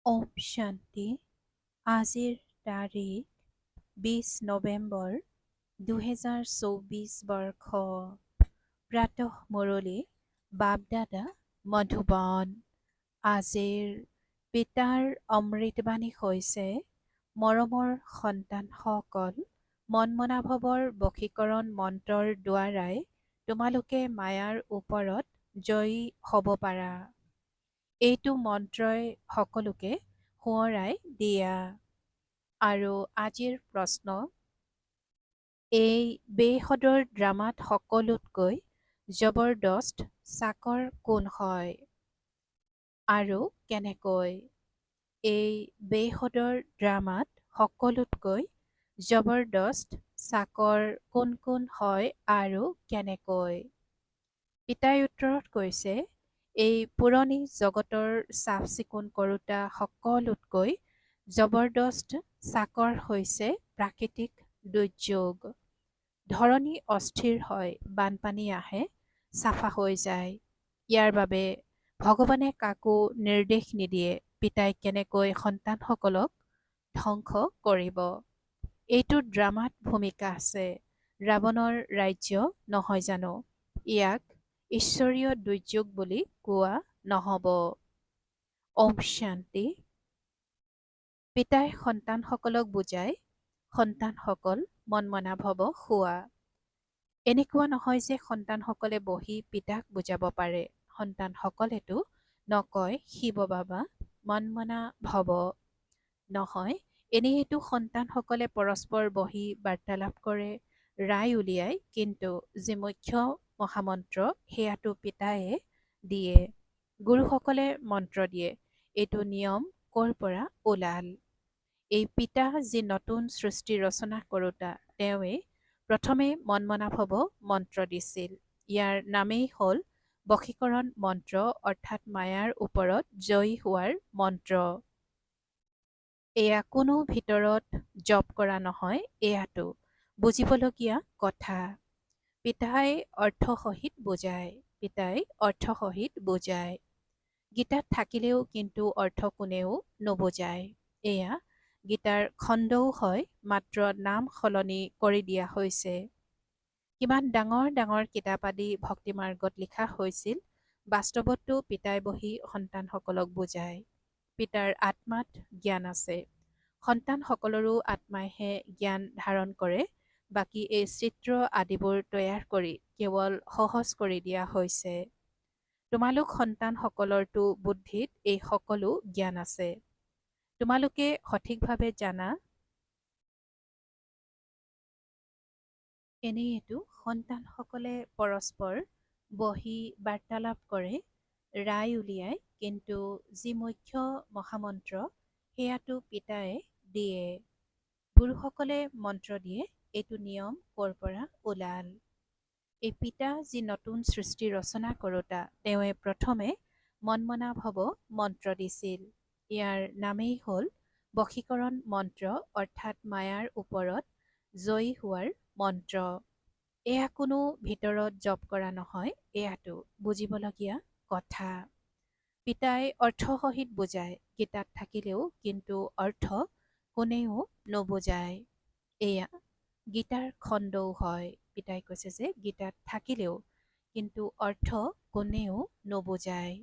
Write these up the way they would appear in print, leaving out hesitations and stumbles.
ওম শান্তি। আজিৰ তাৰিখ 20 নৱেম্বৰ 2024 বৰ্ষ। প্ৰাতঃ মুৰলী বাপদাদা মধুবন। আজিৰ পিতাৰ অমৃতবাণী হৈছে, মৰমৰ সন্তানসকল, মনমনাভৱৰ বশীকৰণ মন্ত্ৰৰ দ্বাৰাই তোমালোকে মায়াৰ ওপৰত জয়ী হ'ব পাৰা। এইটো মন্ত্ৰই সকলোকে সোঁৱৰাই দিয়া। আৰু আজিৰ প্ৰশ্ন, এই বেসদৰ ড্ৰামাত সকলোতকৈ জবৰদস্ত চাকৰ কোন হয় আৰু কেনেকৈ? এই বেসদৰ ড্ৰামাত সকলোতকৈ জবৰদস্ত চাকৰ কোন কোন হয় আৰু কেনেকৈ? পিতাই উত্তৰত কৈছে, এই পুৰণি জগতৰ চাফ চিকুণ কৰোঁতা সকলোতকৈ জবৰদস্ত চাকৰ হৈছে প্ৰাকৃতিক দুৰ্যোগ। ধৰণী অস্থিৰ হয়, বানপানী আহে, চাফা হৈ যায়। ইয়াৰ বাবে ভগৱানে কাকো নিৰ্দেশ নিদিয়ে পিতাই কেনেকৈ সন্তানসকলক ধ্বংস কৰিব। এইটো ড্ৰামাত ভূমিকা আছে। ৰাৱণৰ ৰাজ্য নহয় জানো? ইয়াক ঈশ্বৰীয় দুৰ্যোগ বুলি কোৱা নহ'ব। ওম শান্তি। পিতাই সন্তানসকলক বুজায়, সন্তানসকল মনমনা ভৱ খোৱা। এনেকুৱা নহয় যে সন্তানসকলে বহি পিতাক বুজাব পাৰে। সন্তানসকলেতো নকয় শিৱ বাবা মনমনা ভৱ। নহয়, এনেইতো সন্তানসকলে পৰস্পৰ বহি বাৰ্তালাপ কৰে, ৰায় উলিয়ায়, কিন্তু যি মুখ্য মহামন্ত্ৰ সেয়াটো পিতায়ে দিয়ে। গুৰুসকলে মন্ত্ৰ দিয়ে। এইটো নিয়ম ক'ৰ পৰা ওলাল? এই পিতা যি নতুন সৃষ্টি ৰচনা কৰোঁতা, তেওঁৱে প্ৰথমে মনমনা ভৱ মন্ত্ৰ দিছিল। ইয়াৰ নামেই হ'ল বশীকৰণ মন্ত্ৰ, অৰ্থাৎ মায়াৰ ওপৰত জয়ী হোৱাৰ মন্ত্ৰ। এয়া কোনো ভিতৰত জপ কৰা নহয়, এয়াতো বুজিবলগীয়া কথা। পিতাই অৰ্থসহিত বুজায়। পিতাই অৰ্থসহিত বুজায়। গীতাত থাকিলেও কিন্তু অৰ্থ কোনেও নুবুজায়। এয়া গীতাৰ খণ্ডও হয়, মাত্ৰ নাম সলনি কৰি দিয়া হৈছে। কিমান ডাঙৰ ডাঙৰ কিতাপ আদি ভক্তি মাৰ্গত লিখা হৈছিল, বাস্তৱততো পিতাই বহি সন্তানসকলক বুজায়। পিতাৰ আত্মাত জ্ঞান আছে। সন্তানসকলৰো আত্মাইহে জ্ঞান ধাৰণ কৰে। বাকী এই চিত্ৰ আদিবোৰ তৈয়াৰ কৰি কেৱল সহজ কৰি দিয়া হৈছে। তোমালোক সন্তানসকলৰতো বুদ্ধিত এই সকলো জ্ঞান আছে। তোমালোকে সঠিকভাৱে জানা। এনেয়েতো সন্তানসকলে পৰস্পৰ বহি বাৰ্তালাপ কৰে, ৰায় উলিয়ায়, কিন্তু যি মুখ্য মহামন্ত্ৰ সেয়াটো পিতায়ে দিয়ে। গুৰুসকলে মন্ত্ৰ দিয়ে। এইটো নিয়ম ক'ৰ পৰা ওলাল? এই পিতা যি নতুন সৃষ্টি ৰচনা কৰোঁতা, তেওঁৱে প্ৰথমে মনমনা ভৱ মন্ত্ৰ দিছিল। ইয়াৰ নামেই হ'ল বশীকৰণ মন্ত্ৰ, অৰ্থাৎ মায়াৰ ওপৰত জয়ী হোৱাৰ মন্ত্ৰ। এয়া কোনো ভিতৰত জপ কৰা নহয়, এয়াতো বুজিবলগীয়া কথা। পিতাই অৰ্থসহিত বুজায়। গীতাত থাকিলেও কিন্তু অৰ্থ কোনেও নুবুজায়। এয়া গীতাৰ খণ্ডও হয়। পিতাই কৈছে যে গীতাত থাকিলেও কিন্তু অৰ্থ কোনেও নুবুজায়।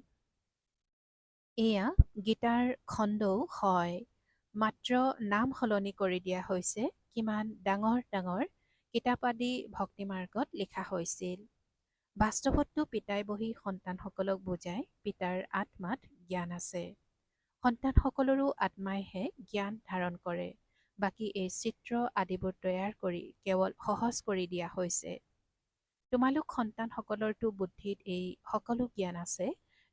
এয়া গীতাৰ খণ্ডও হয়, মাত্ৰ নাম সলনি কৰি দিয়া হৈছে। কিমান ডাঙৰ ডাঙৰ কিতাপ আদি ভক্তি মাৰ্গত লিখা হৈছিল। বাস্তৱততো পিতাই বহি সন্তানসকলক বুজায়। পিতাৰ আত্মাত জ্ঞান আছে। সন্তানসকলৰো আত্মাইহে জ্ঞান ধাৰণ কৰে। বাকী এই চিত্ৰ আদিবোৰ তৈয়াৰ কৰি কেৱল সহজ কৰি দিয়া হৈছে। তোমালোক সন্তানসকলৰতো বুদ্ধিত এই সকলো জ্ঞান আছে।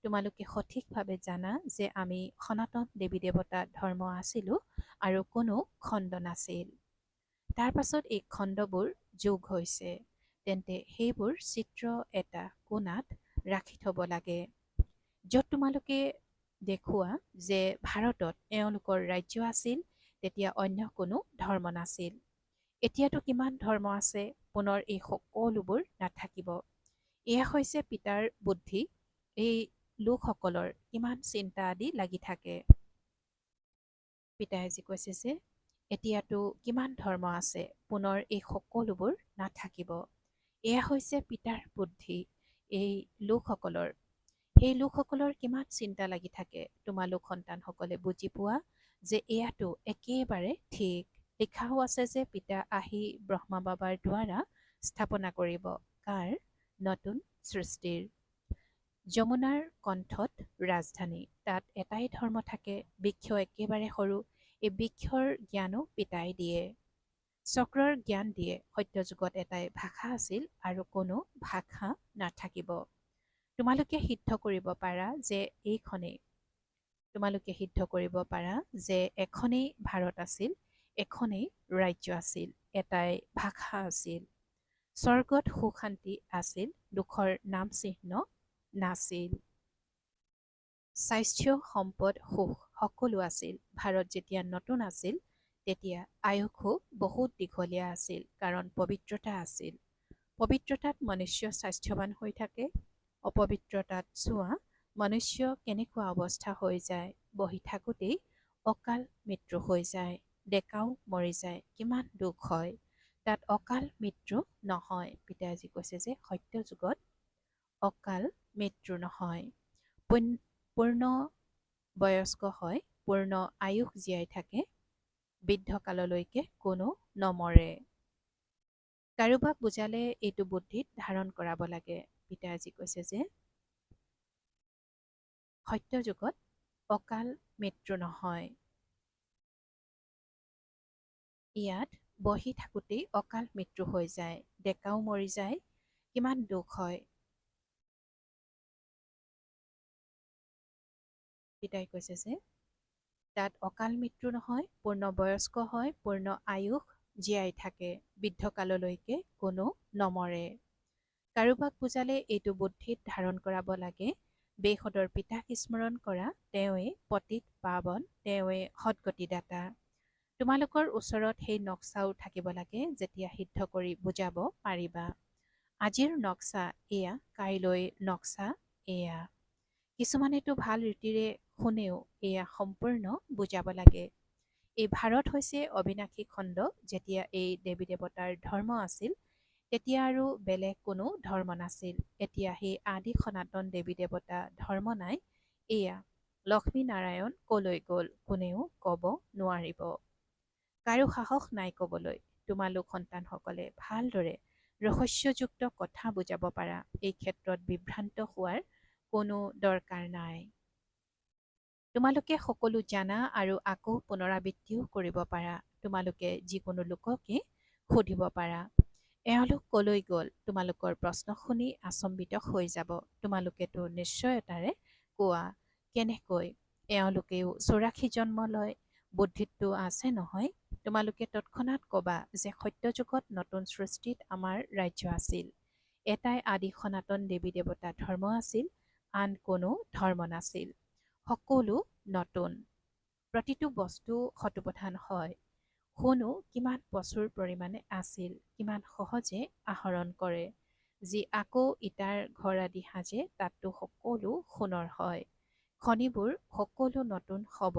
তোমালোকে সঠিকভাৱে জানা যে আমি সনাতন দেৱী দেৱতা ধৰ্ম আছিলোঁ আৰু কোনো খণ্ড নাছিল। তাৰ পাছত এই খণ্ডবোৰ যোগ হৈছে। তেন্তে সেইবোৰ চিত্ৰ এটা কোণাত ৰাখি থ'ব লাগে। য'ত তোমালোকে দেখুওৱা যে ভাৰতত এওঁলোকৰ ৰাজ্য আছিল, তেতিয়া অন্য কোনো ধৰ্ম নাছিল। এতিয়াতো কিমান ধৰ্ম আছে, পুনৰ এই সকলোবোৰ নাথাকিব। এয়া হৈছে পিতাৰ বুদ্ধি। এই লোকসকলৰ কিমান চিন্তা আদি লাগি থাকে। পিতাই আজি কৈছে যে এতিয়াতো কিমান ধৰ্ম আছে, পুনৰ এই সকলোবোৰ নাথাকিব। এয়া হৈছে পিতাৰ বুদ্ধি। এই লোকসকলৰ সেই লোকসকলৰ কিমান চিন্তা লাগি থাকে, তোমালোক সন্তানসকলে বুজি পোৱা যে এয়াতো একেবাৰে ঠিক। লিখাও আছে যে পিতা আহি ব্ৰহ্মা বাবাৰ দ্বাৰা স্থাপনা কৰিব কাৰ? নতুন সৃষ্টিৰ। যমুনাৰ কণ্ঠত ৰাজধানী, তাত এটাই ধৰ্ম থাকে, বৃক্ষ একেবাৰে সৰু, এই বৃক্ষৰ জ্ঞানো পিতাই দিয়ে। চক্ৰৰ জ্ঞান দিয়ে। সত্য যুগত এটাই ভাষা আছিল আৰু কোনো ভাষা নাথাকিব। তোমালোকে সিদ্ধ কৰিব পাৰা যে এইখনেই তোমালোকে সিদ্ধ কৰিব পাৰা যে এখনেই ভাৰত আছিল, এখনেই ৰাজ্য আছিল, এটাই ভাষা আছিল। স্বৰ্গত সুখ শান্তি আছিল, দুখৰ নাম চিহ্ন নাছিল। স্বাস্থ্য সম্পদ সুখ সকলো আছিল। ভাৰত যেতিয়া নতুন আছিল তেতিয়া আয়ুসো বহুত দীঘলীয়া আছিল, কাৰণ পবিত্ৰতা আছিল। পবিত্ৰতাত মনুষ্য স্বাস্থ্যৱান হৈ থাকে। অপবিত্ৰতাত চোৱা মনুষ্য কেনেকুৱা অৱস্থা হৈ যায়, বহি থাকোঁতেই অকাল মৃত্যু হৈ যায়, ডেকাও মৰি যায়, কিমান দুখ হয়। তাত অকাল মৃত্যু নহয়। পিতাই আজি কৈছে যে সত্য যুগত অকাল মৃত্যু নহয়, পূৰ্ণ বয়স্ক হয়, পূৰ্ণ আয়ুস জীয়াই থাকে, বৃদ্ধকাললৈকে কোনো নমৰে। কাৰোবাক বুজালে এইটো বুদ্ধিত ধাৰণ কৰাব লাগে। পিতাই আজি কৈছে যে সত্য যুগত অকাল মৃত্যু নহয়। ইয়াত বহি থাকোঁতেই অকাল মৃত্যু হৈ যায়, ডেকাও মৰি যায়, কিমান দুখ হয়। পিতাই কৈছে যে তাত অকাল মৃত্যু নহয়, পূৰ্ণ বয়স্ক হয়, পূৰ্ণ আয়ুস জীয়াই থাকে, বৃদ্ধকাললৈকে কোনো নমৰে। কাৰোবাক বুজালে এইটো বুদ্ধিত ধাৰণ কৰাব লাগে, বেসদৰ পিতাক স্মৰণ কৰা, তেওঁৱেই পতিত পাৱন, তেওঁৱেই সদ্গতিদাতা। তোমালোকৰ ওচৰত সেই নক্সাও থাকিব লাগে, যেতিয়া সিদ্ধ কৰি বুজাব পাৰিবা। আজিৰ নক্সা এয়া, কাইলৈ নক্সা এয়া। কিছুমানেতো ভাল ৰীতিৰে শুনেও এয়া সম্পূৰ্ণ বুজাব লাগে। এই ভাৰত হৈছে অবিনাশী খণ্ড। যেতিয়া এই দেৱী দেৱতাৰ ধৰ্ম আছিল তেতিয়া আৰু বেলেগ কোনো ধৰ্ম নাছিল। এতিয়া সেই আদি সনাতন দেৱী দেৱতা ধৰ্ম নাই। এয়া লক্ষ্মী নাৰায়ণ কলৈ গ'ল কোনেও ক'ব নোৱাৰিব। কাৰো সাহস নাই ক'বলৈ। তোমালোক সন্তানসকলে ভালদৰে ৰহস্যযুক্ত কথা বুজাব পাৰা। এই ক্ষেত্ৰত বিভ্ৰান্ত হোৱাৰ কোনো দৰকাৰ নাই। তোমালোকে সকলো জানা আৰু আকৌ পুনৰাবৃত্তিও কৰিব পাৰা। তোমালোকে যিকোনো লোককে সুধিব পাৰা, এওঁলোক কলৈ গ'ল? তোমালোকৰ প্ৰশ্ন শুনি আচম্বিত হৈ যাব। তোমালোকেতো নিশ্চয়তাৰে কোৱা, কেনেকৈ? এওঁলোকেও ৮৪ জন্ম লয়, বুদ্ধিতটো আছে নহয়। তোমালোকে তৎক্ষণাৎ ক'বা যে সত্য যুগত নতুন সৃষ্টিত আমাৰ ৰাজ্য আছিল। এটাই আদি সনাতন দেৱী দেৱতা ধৰ্ম আছিল, আন কোনো ধৰ্ম নাছিল। সকলো নতুন। প্ৰতিটো বস্তু শতপ্ৰধান হয়। সোণো কিমান প্ৰচুৰ পৰিমাণে আছিল, কিমান সহজে আহৰণ কৰে। যি আকৌ ইটাৰ ঘৰ আদি সাজে তাততো সকলো সোণৰ হয়। খনিবোৰ সকলো নতুন হ'ব,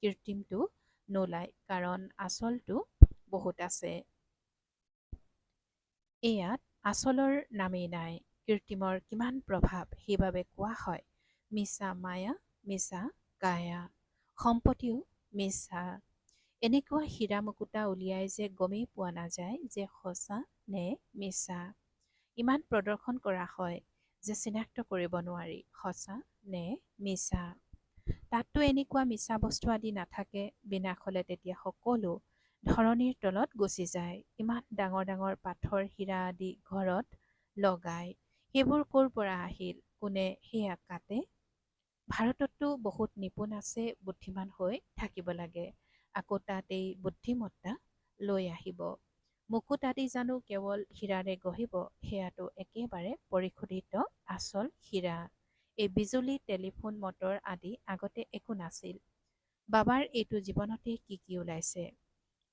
কৃত্ৰিমটো নোলায়, কাৰণ আচলটো বহুত আছে। এয়াত আচলৰ নামেই নাই। কৃত্ৰিমৰ কিমান প্ৰভাৱ, সেইবাবে কোৱা হয় মিছা মায়া, মিছা কায়া। সম্পত্তিও মিছা। এনেকুৱা হীৰা মুকুতা উলিয়াই যে গমেই পোৱা নাযায় যে সঁচা নে মিছা। ইমান প্ৰদৰ্শন কৰা হয় যে চিনাক্ত কৰিব নোৱাৰি সঁচা নে মিছা। তাততো এনেকুৱা মিছা বস্তু আদি নাথাকে। বিনাশ হ'লে তেতিয়া সকলো ধৰণীৰ তলত গুচি যায়। ইমান ডাঙৰ ডাঙৰ পাথৰ হীৰা আদি ঘৰত লগায়, সেইবোৰ ক'ৰ পৰা আহিল? কোনে সেয়া কাটে? ভাৰততো বহুত নিপুণ আছে, বুদ্ধিমান হৈ থাকিব লাগে। আকৌ তাত এই বুদ্ধিমত্তা লৈ আহিব। মুকুট আদি জানো কেৱল হীৰাৰে গঢ়িব? সেয়াটো একেবাৰে পৰিশোধিত আচল হীৰা। এই বিজুলী, টেলিফোন, মটৰ আদি আগতে একো নাছিল। বাবাৰ এইটো জীৱনতে কি কি ওলাইছে,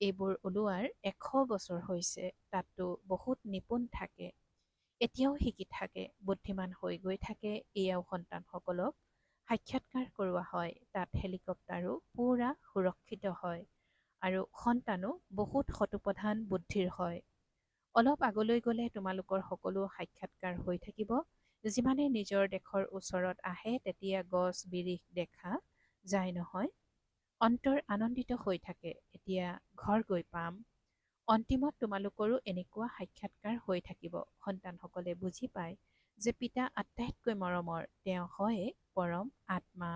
এইবোৰ ওলোৱাৰ ১০০ বছৰ হৈছে। তাততো বহুত নিপুণ থাকে, এতিয়াও শিকি থাকে, বুদ্ধিমান হৈ গৈ থাকে। এয়াও সন্তানসকলক সাক্ষাৎকাৰ কৰোৱা হয়। তাত হেলিকপ্টাৰো পুৰা সুৰক্ষিত শিক্ষিত হয় আৰু সন্তানো বহুত শতপ্ৰধান বুদ্ধিৰ হয়। অলপ আগলৈ গ'লে তোমালোকৰ সকলো সাক্ষাৎকাৰ হৈ থাকিব। যিমানে নিজৰ দেশৰ ওচৰত আহে তেতিয়া গছ বিৰিখ দেখা যায় নহয়। অন্তৰ আনন্দিত হৈ থাকে, এতিয়া ঘৰ গৈ পাম। অন্তিমত তোমালোকৰো এনেকুৱা সাক্ষাৎকাৰ হৈ থাকিব। সন্তানসকলে বুজি পায় যে পিতা আটাইতকৈ মৰমৰ, তেওঁ হয় পৰম আত্মা।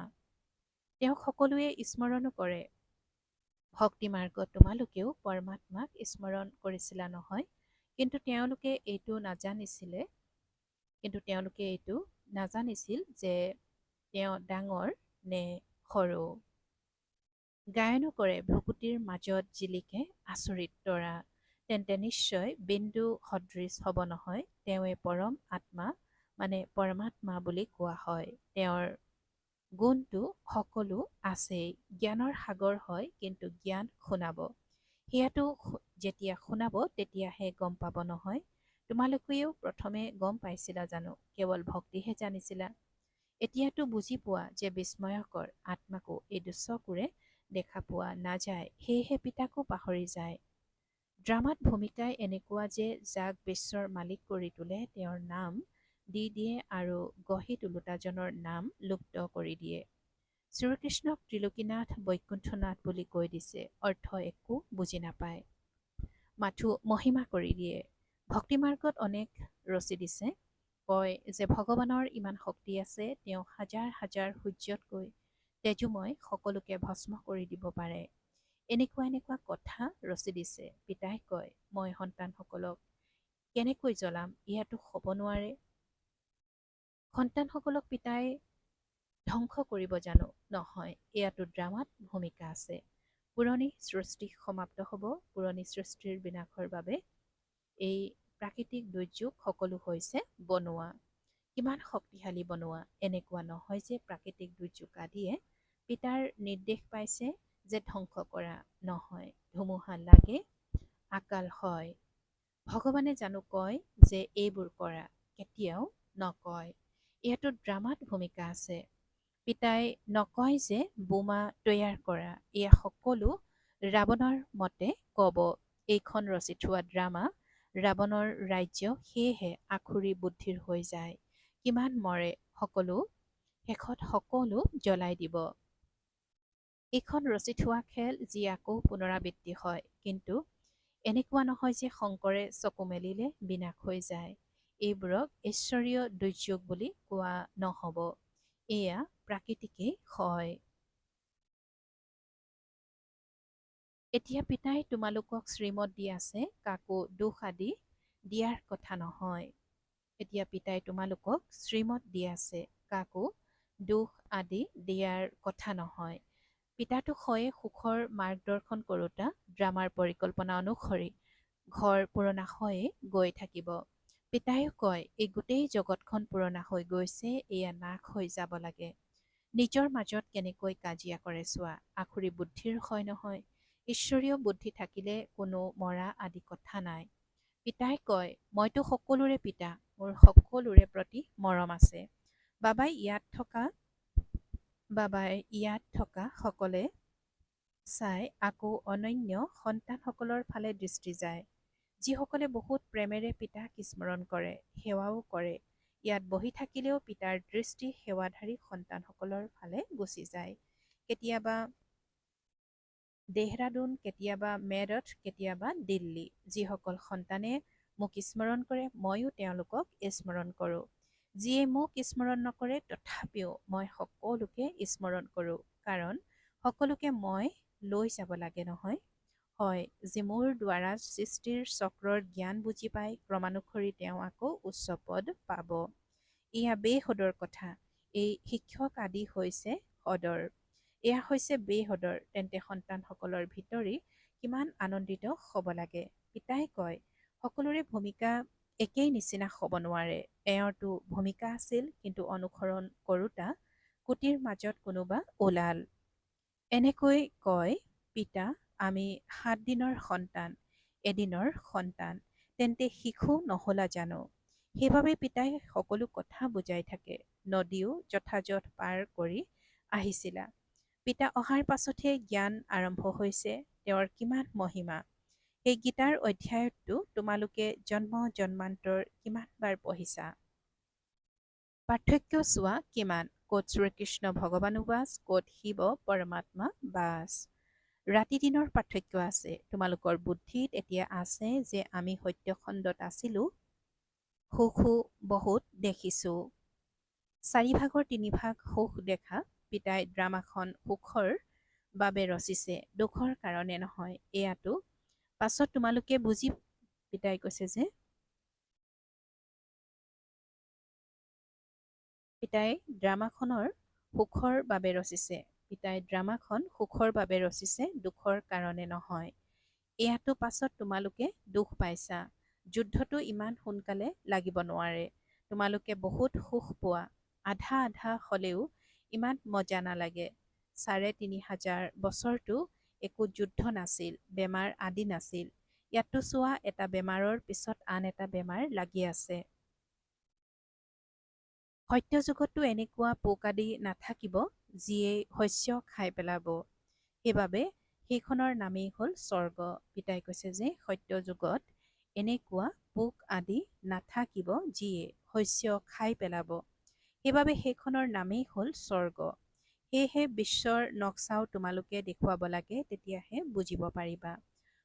তেওঁক সকলোৱে স্মৰণো কৰে। ভক্তি মাৰ্গত তোমালোকেও পৰমাত্মাক স্মৰণ কৰিছিলা নহয়। কিন্তু তেওঁলোকে এইটো নাজানিছিল যে তেওঁ ডাঙৰ নে সৰু। গায়নো কৰে ভ্ৰুকুটিৰ মাজত জিলিকে আচৰিত তৰা। তেন্তে নিশ্চয় বিন্দু সদৃশ হব নহয়। তেওঁৱে পৰম আত্মা মানে পৰমাত্মা বুলি কোৱা হয়। তেওঁৰ গুণটো সকলো আছেই। জ্ঞানৰ সাগৰ হয়, কিন্তু জ্ঞান শুনাব। সেয়াটো যেতিয়া শুনাব তেতিয়াহে গম পাব নহয়। তোমালোকেও প্ৰথমে গম পাইছিলা জানো? কেৱল ভক্তিহে জানিছিলা। এতিয়াতো বুজি পোৱা যে বিস্ময়কৰ আত্মাকো এই দুচকুৰে দেখা পোৱা নাযায়, সেয়েহে পিতাকো পাহৰি যায়। ড্ৰামাত ভূমিকাই এনেকুৱা যে যাক বিশ্বৰ মালিক কৰি তোলে তেওঁৰ নাম দি দিয়ে আৰু গঢ়ি তোলোতাজনৰ নাম লুপ্ত কৰি দিয়ে। শ্ৰীকৃষ্ণক ত্ৰিলোকীনাথ বৈকুণ্ঠনাথ বুলি কৈ দিছে, অৰ্থ একো বুজি নাপায়, মাথো মহিমা কৰি দিয়ে। ভক্তিমাৰ্গত অনেক ৰচি দিছে, কয় যে ভগৱানৰ ইমান শক্তি আছে, তেওঁ হাজাৰ হাজাৰ সূৰ্যতকৈ তেজোময়, সকলোকে ভস্ম কৰি দিব পাৰে। এনেকুৱা কথা ৰচি দিছে। পিতাই কয়, মই সন্তানসকলক কেনেকৈ জ্বলাম, ইয়াতো হ'ব নোৱাৰে। সন্তানসকলক পিতাই ধ্বংস কৰিব জানো? নহয়, এয়াতো ড্ৰামাত ভূমিকা আছে। পুৰণি সৃষ্টি সমাপ্ত হ'ব। পুৰণি সৃষ্টিৰ বিনাশৰ বাবে এই প্ৰাকৃতিক দুৰ্যোগ সকলো হৈছে বনোৱা। কিমান শক্তিশালী বনোৱা। এনেকুৱা নহয় যে প্ৰাকৃতিক দুৰ্যোগ আদিয়ে পিতাৰ নিৰ্দেশ পাইছে যে ধ্বংস কৰা। নহয়, ধুমুহা লাগে, আকাল হয়। ভগৱানে জানো কয় যে এইবোৰ কৰা? কেতিয়াও নকয়। ইয়াতো ড্ৰামাত ভূমিকা আছে। পিতাই নকয় যে বোমা তৈয়াৰ কৰা। এয়া সকলো ৰাৱণৰ মতে কব। এইখন ৰচি থোৱা ড্ৰামা। ৰাৱণৰ ৰাজ্য সেয়েহে আখুৰি বুদ্ধিৰ হৈ যায়। কিমান মৰে, শেষত সকলো জ্বলাই দিব। এইখন ৰচি থোৱা খেল যি আকৌ পুনৰাবৃত্তি হয়। কিন্তু এনেকুৱা নহয় যে শংকৰে চকু মেলিলে বিনাশ হৈ যায়। এইবোৰক ঈশ্বৰীয় দুৰ্যোগ বুলি কোৱা নহব। এয়া প্ৰাকৃতিকেই হয়। এতিয়া পিতাই তোমালোকক শ্ৰীমত দি আছে, কাকো দোষ আদি দিয়াৰ কথা নহয়। এতিয়া পিতাই তোমালোকক শ্ৰীমত দি আছে, কাকো দোষ আদি দিয়াৰ কথা নহয়। পিতাটো হয়ে সুখৰ মাৰ্গদৰ্শন কৰোতা। ড্ৰামাৰ পৰিকল্পনা অনুসৰি ঘৰ পুৰণা হৈয়ে গৈ থাকিব। পিতায়ো কয়, এই গোটেই জগতখন পুৰণা হৈ গৈছে, এয়া নাশ হৈ যাব লাগে। নিজৰ মাজত কেনেকৈ কাজিয়া কৰে চোৱা। আখুৰি বুদ্ধিৰ হয় নহয়। ঈশ্বৰীয় বুদ্ধি থাকিলে কোনো মৰা আদি কথা নাই। পিতাই কয়, মইতো সকলোৰে পিতা, মোৰ সকলোৰে প্ৰতি মৰম আছে। বাবাই ইয়াত থকা সকলে চাই আকৌ অনন্য সন্তানসকলৰ ফালে দৃষ্টি যায়। যিসকলে বহুত প্ৰেমেৰে পিতাক স্মৰণ কৰে, সেৱাও কৰে। ইয়াত বহি থাকিলেও পিতাৰ দৃষ্টি সেৱাধাৰী সন্তানসকলৰ ফালে গুচি যায়। কেতিয়াবা দেহৰাদুন, কেতিয়াবা মেৰঠ, কেতিয়াবা দিল্লী। যিসকল সন্তানে মোক স্মৰণ কৰে, ময়ো তেওঁলোকক স্মৰণ কৰোঁ। যিয়ে মোক স্মৰণ নকৰে, তথাপিও মই সকলোকে স্মৰণ কৰোঁ। কাৰণ সকলোকে মই লৈ যাব লাগে নহয়। হয়, যি মোৰ দ্বাৰা সৃষ্টিৰ চক্ৰৰ জ্ঞান বুজি পায়, ক্ৰমানুসৰি তেওঁ আকৌ উচ্চ পদ পাব। এয়া বেসদৰ কথা। এই শিক্ষক আদি হৈছে সদৰ। এয়া হৈছে বেসদৰ। তেন্তে সন্তানসকলৰ ভিতৰি কিমান আনন্দিত হ'ব লাগে। পিতাই কয়, সকলোৰে ভূমিকা একেই নিচিনা হ'ব নোৱাৰে। এওঁৰতো ভূমিকা আছিল, কিন্তু অনুসৰণ কৰোতা কোটিৰ মাজত কোনোবা ওলাল। এনেকৈ কয়, পিতা, আমি 7 দিনৰ সন্তান, এদিনৰ সন্তান। তেন্তে শিশু নহলা জানো? সেইবাবে পিতাই সকলো কথা বুজাই থাকে। নদীও যথাযথ পাৰ কৰি আহিছিলা। পিতা অহাৰ পাছতহে জ্ঞান আৰম্ভ হৈছে, তেওঁৰ কিমান মহিমা। সেই গীতাৰ অধ্যায়টো তোমালোকে জন্ম জন্মান্তৰ কিমানবাৰ পঢ়িছা। পাৰ্থক্য চোৱা কিমান, ক'ত শ্ৰীকৃষ্ণ ভগৱানো বাস, ক'ত শিৱ পৰমাত্মা বাস। ৰাতি দিনৰ পাৰ্থক্য আছে। তোমালোকৰ বুদ্ধিত এতিয়া আছে যে আমি সত্যখণ্ডত আছিলোঁ, সুখো বহুত দেখিছোঁ। 4 3 সুখ দেখা। পিতাই ড্ৰামাখন সুখৰ বাবে ৰচিছে, দুখৰ কাৰণে নহয়। এয়াতো পাছত তোমালোকে বুজি। পিতাই কৈছে যে পিতাই ড্ৰামাখনৰ সুখৰ বাবে ৰচিছে। পিতাই ড্ৰামাখন সুখৰ বাবে ৰচিছে, দুখৰ কাৰণে নহয়। এয়াতো পাছত তোমালোকে দুখ পাইছা। যুদ্ধটো ইমান সোনকালে লাগিব নোৱাৰে। তোমালোকে বহুত সুখ পোৱা। আধা আধা হ'লেও ইমান মজা নালাগে। ৩৫০০ বছৰতো একো যুদ্ধ নাছিল, বেমাৰ আদি নাছিল। ইয়াতো চোৱা, এটা বেমাৰৰ পিছত আন এটা বেমাৰ লাগি আছে। সত্য যুগতো এনেকুৱা পোক আদি নাথাকিব যিয়ে শস্য খাই পেলাব। সেইবাবে সেইখনৰ নামেই হ'ল স্বৰ্গ। পিতাই কৈছে যে সত্য যুগত এনেকুৱা পোক আদি নাথাকিব যিয়ে শস্য খাই পেলাব। সেইবাবে সেইখনৰ নামেই হ'ল স্বৰ্গ। সেয়েহে বিশ্বৰ নক্সাও তোমালোকে দেখুৱাব লাগে, তেতিয়াহে বুজিব পাৰিবা।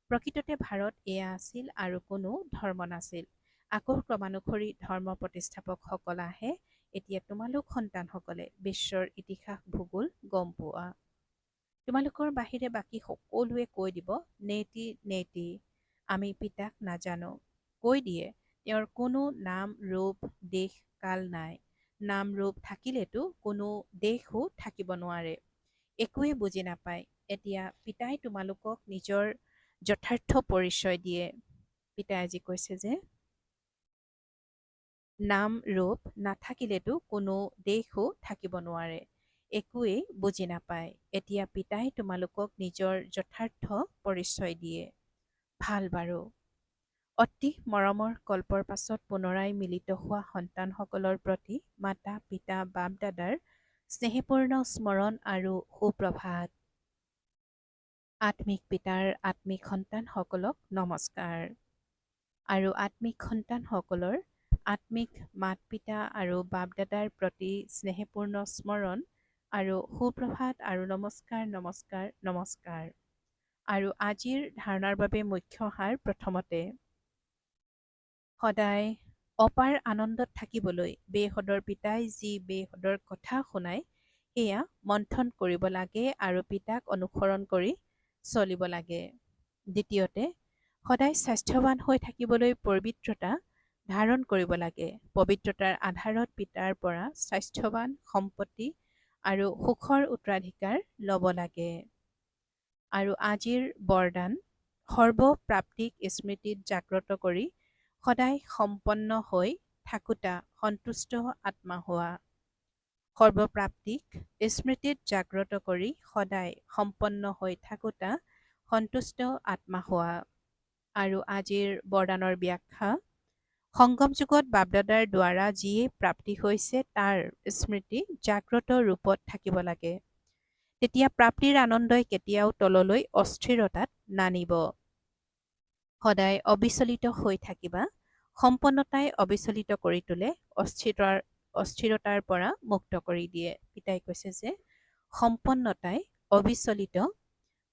প্ৰকৃততে ভাৰত এয়া আছিল আৰু কোনো ধৰ্ম নাছিল। আকৌ ক্ৰমানুসৰি ধৰ্ম প্ৰতিষ্ঠাপকসকল আহে। এতিয়া তোমালোক সন্তানসকলে বিশ্বৰ ইতিহাস ভূগোল গম পোৱা। তোমালোকৰ বাহিৰে বাকী সকলোৱে কৈ দিব, নেতি নেতি, আমি পিতাক নাজানো। কৈ দিয়ে তেওঁৰ কোনো নাম ৰূপ দেশ কাল নাই। নাম ৰূপ থাকিলেতো কোনো দেশো থাকিব নোৱাৰে। একোৱে বুজি নাপায়। এতিয়া পিতাই তোমালোকক নিজৰ যথাৰ্থ পৰিচয় দিয়ে। পিতাই আজি কৈছে যে নাম ৰূপ নাথাকিলেতো কোনো দেশো থাকিব নোৱাৰে। একোৱেই বুজি নাপায়। এতিয়া পিতাই তোমালোকক নিজৰ যথাৰ্থ পৰিচয় দিয়ে। ভাল বাৰু। অতি মৰমৰ কল্পৰ পাছত পুনৰাই মিলিত হোৱা সন্তানসকলৰ প্ৰতি মাতা পিতা বাপ দাদাৰ স্নেহপূৰ্ণ স্মৰণ আৰু সুপ্ৰভাত। আত্মিক পিতাৰ আত্মিক সন্তানসকলক নমস্কাৰ। আৰু আত্মিক সন্তানসকলৰ আত্মিক মাত পিতা আৰু বাপ দাদাৰ প্ৰতি স্নেহপূৰ্ণ স্মৰণ আৰু সুপ্ৰভাত আৰু নমস্কাৰ নমস্কাৰ নমস্কাৰ। আৰু আজিৰ ধাৰণাৰ বাবে মুখ্য সাৰ। প্ৰথমতে, সদায় অপাৰ আনন্দত থাকিবলৈ বেহদৰ পিতাই যি বেহদৰ কথা শুনায় সেয়া মন্থন কৰিব লাগে আৰু পিতাক অনুসৰণ কৰি চলিব লাগে। দ্বিতীয়তে, সদায় স্বাস্থ্যৱান হৈ থাকিবলৈ পবিত্ৰতা ধাৰণ কৰিব লাগে। পবিত্ৰতাৰ আধাৰত পিতাৰ পৰা স্বাস্থ্যৱান সম্পত্তি আৰু সুখৰ উত্তৰাধিকাৰ ল'ব লাগে। আৰু আজিৰ বৰদান, সৰ্বপ্ৰাপ্তিক স্মৃতিত জাগ্ৰত কৰি সদায় সম্পন্ন হৈ থাকোঁতা সন্তুষ্ট আত্মা হোৱা। সৰ্বপ্ৰাপ্তিক স্মৃতিত জাগ্ৰত কৰি সদায় সম্পন্ন হৈ থাকোঁতা সন্তুষ্ট আত্মা হোৱা। আৰু আজিৰ বৰদানৰ ব্যাখ্যা, সংগম যুগত বাপদাদাৰ দ্বাৰা যিয়ে প্ৰাপ্তি হৈছে তাৰ স্মৃতি জাগ্ৰত ৰূপত থাকিব লাগে। তেতিয়া প্ৰাপ্তিৰ আনন্দই কেতিয়াও তললৈ অস্থিৰতাত নানিব। সদায় অবিচলিত হৈ থাকিবা। সম্পন্নতাই অবিচলিত কৰি তোলে, অস্থিৰতাৰ পৰা মুক্ত কৰি দিয়ে। পিতাই কৈছে যে সম্পন্নতাই অবিচলিত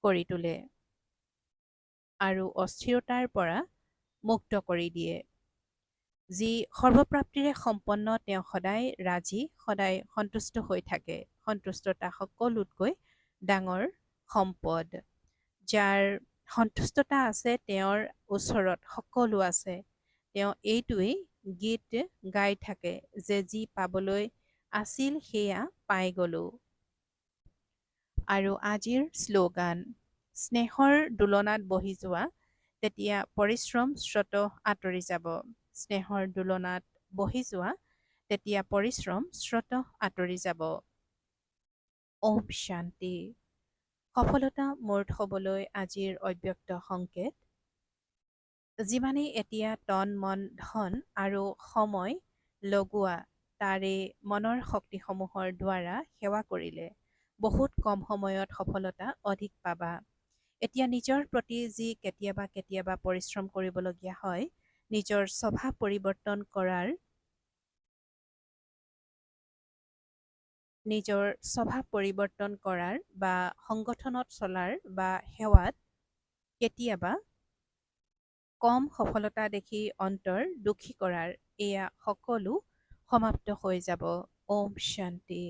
কৰি তোলে আৰু অস্থিৰতাৰ পৰা মুক্ত কৰি দিয়ে। যি সৰ্বপ্ৰাপ্তিৰে সম্পন্ন তেওঁ সদায় ৰাজি, সদায় সন্তুষ্ট হৈ থাকে। সন্তুষ্টতা সকলোতকৈ ডাঙৰ সম্পদ। যাৰ সন্তুষ্টতা আছে তেওঁৰ ওচৰত সকলো আছে। তেওঁ এইটোৱেই গীত গাই থাকে যে যি পাবলৈ আছিল সেয়া পাই গলোঁ। আৰু আজিৰ শ্লোগান, স্নেহৰ দোলনাত বহি যোৱা, তেতিয়া পৰিশ্ৰম স্ৰোত আঁতৰি যাব। স্নেহৰ দোলনাত বহি যোৱা, তেতিয়া পৰিশ্ৰম স্ৰোত আঁতৰি যাব। ওম শান্তি। সফলতা মূৰ্ত হ'বলৈ আজিৰ অব্যক্ত সংকেত। যিমানেই এতিয়া তন মন ধন আৰু সময় লগোৱা তাৰে মনৰ শক্তিসমূহৰ দ্বাৰা সেৱা কৰিলে বহুত কম সময়ত সফলতা অধিক পাবা। এতিয়া নিজৰ প্ৰতি যি কেতিয়াবা কেতিয়াবা পৰিশ্ৰম কৰিবলগীয়া হয়, নিজৰ স্বভাৱ পৰিৱৰ্তন কৰাৰ নিজৰ স্বভাৱ পৰিৱৰ্তন কৰাৰ বা সংগঠনত চলাৰ বা সেৱাত কেতিয়াবা কম সফলতা দেখি অন্তৰ দুখী কৰাৰ এয়া সকলো সমাপ্ত হৈ যাব। ওম শান্তি।